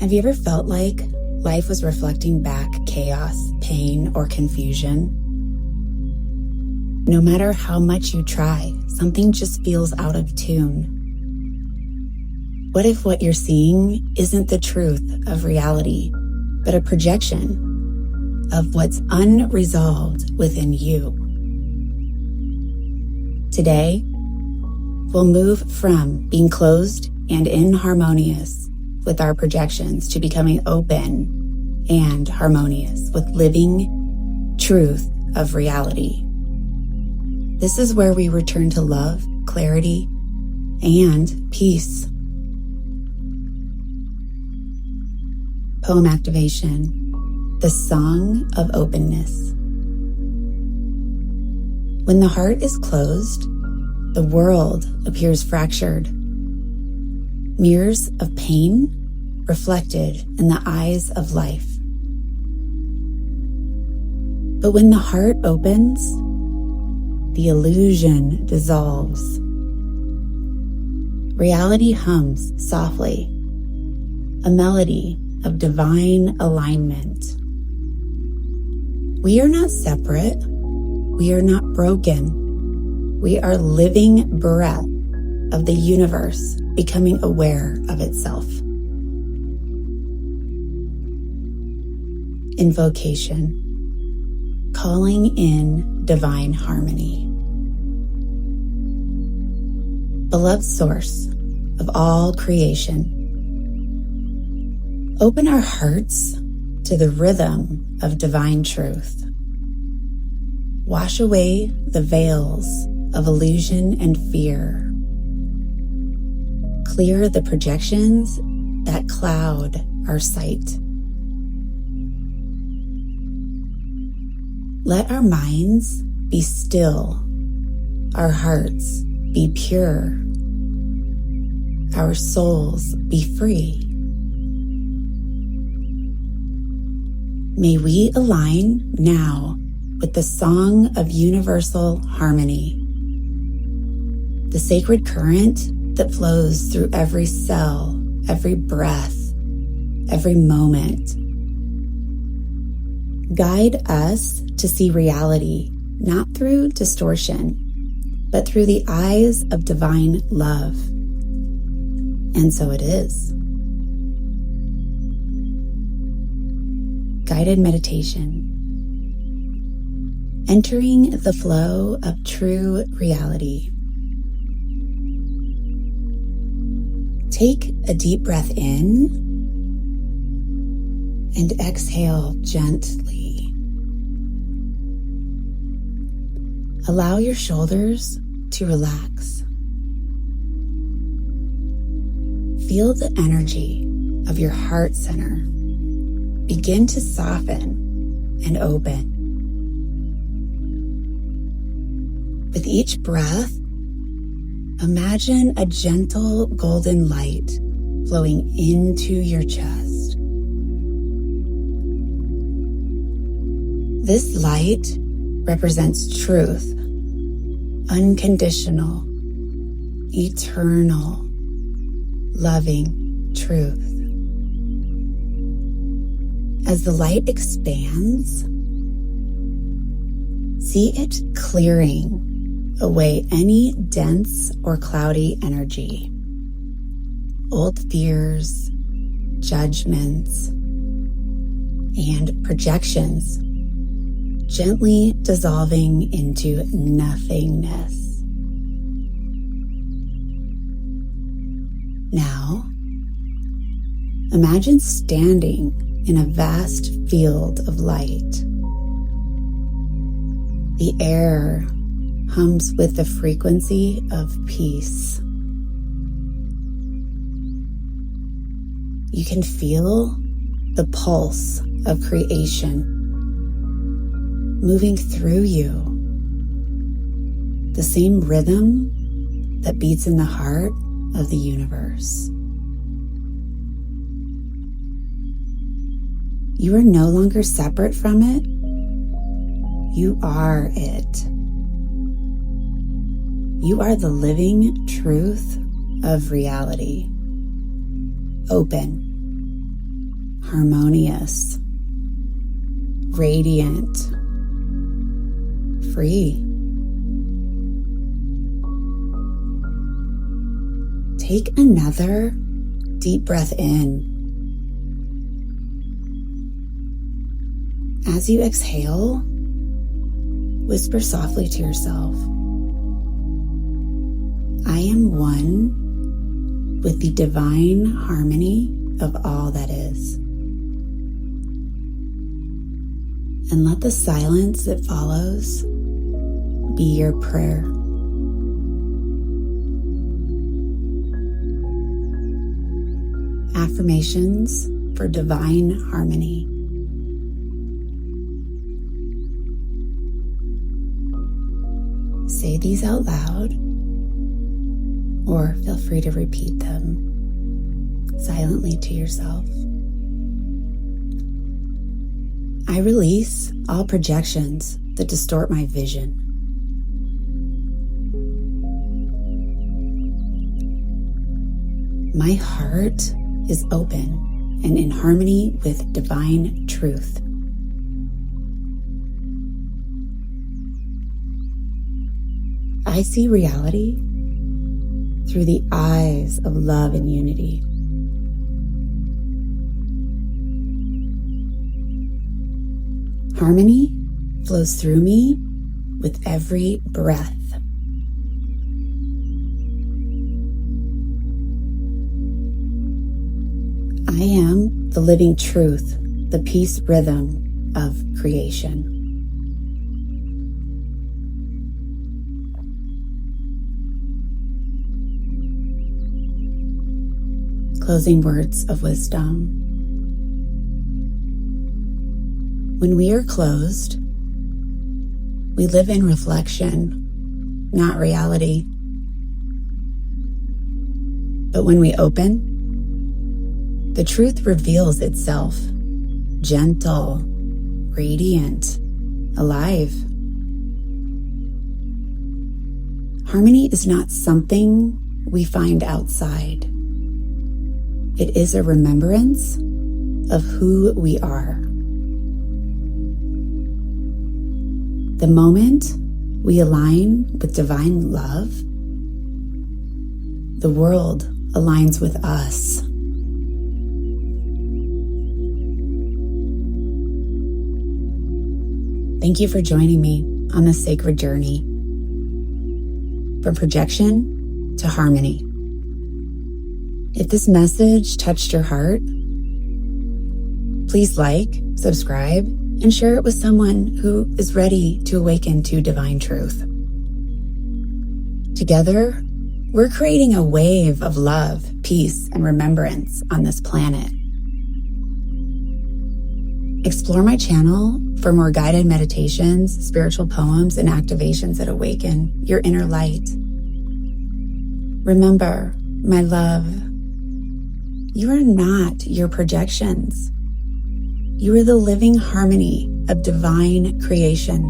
Have you ever felt like life was reflecting back chaos, pain, or confusion? No matter how much you try, something just feels out of tune. What if what you're seeing isn't the truth of reality, but a projection of what's unresolved within you? Today, we'll move from being closed and inharmonious with our projections to becoming open and harmonious with living truth of reality. This is where we return to love, clarity, and peace. Poem activation, the song of openness. When the heart is closed, the world appears fractured. Mirrors of pain reflected in the eyes of life. But when the heart opens, the illusion dissolves. Reality hums softly, a melody of divine alignment. We are not separate. We are not broken. We are living breath of the universe becoming aware of itself. Invocation, calling in divine harmony. Beloved source of all creation, open our hearts to the rhythm of divine truth. Wash away the veils of illusion and fear. Clear the projections that cloud our sight. Let our minds be still, our hearts be pure, our souls be free. May we align now with the song of universal harmony, the sacred current that flows through every cell, every breath, every moment. Guide us to see reality not through distortion, but through the eyes of divine love. And so it is. Guided meditation. Entering the flow of true reality. Take a deep breath in and exhale gently. Allow your shoulders to relax. Feel the energy of your heart center begin to soften and open. With each breath, imagine a gentle golden light flowing into your chest. This light represents truth, unconditional, eternal, loving truth. As the light expands, see it clearing away any dense or cloudy energy, old fears, judgments, and projections, gently dissolving into nothingness. Now, imagine standing in a vast field of light. The air hums with the frequency of peace. You can feel the pulse of creation moving through you, the same rhythm that beats in the heart of the universe. You are no longer separate from it. You are it. You are the living truth of reality. Open, harmonious, radiant, free. Take another deep breath in. As you exhale, whisper softly to yourself, I am one with the divine harmony of all that is. And let the silence that follows be your prayer. Affirmations for divine harmony. Say these out loud, or feel free to repeat them silently to yourself. I release all projections that distort my vision. My heart is open and in harmony with divine truth. I see reality through the eyes of love and unity. Harmony flows through me with every breath. I am the living truth, the peace rhythm of creation. Closing words of wisdom. When we are closed, we live in reflection, not reality. But when we open, the truth reveals itself, gentle, radiant, alive. Harmony is not something we find outside. It is a remembrance of who we are. The moment we align with divine love, the world aligns with us. Thank you for joining me on this sacred journey from projection to harmony. If this message touched your heart, please like, subscribe, and share it with someone who is ready to awaken to divine truth. Together, we're creating a wave of love, peace, and remembrance on this planet. Explore my channel for more guided meditations, spiritual poems, and activations that awaken your inner light. Remember, my love, you are not your projections. You are the living harmony of divine creation.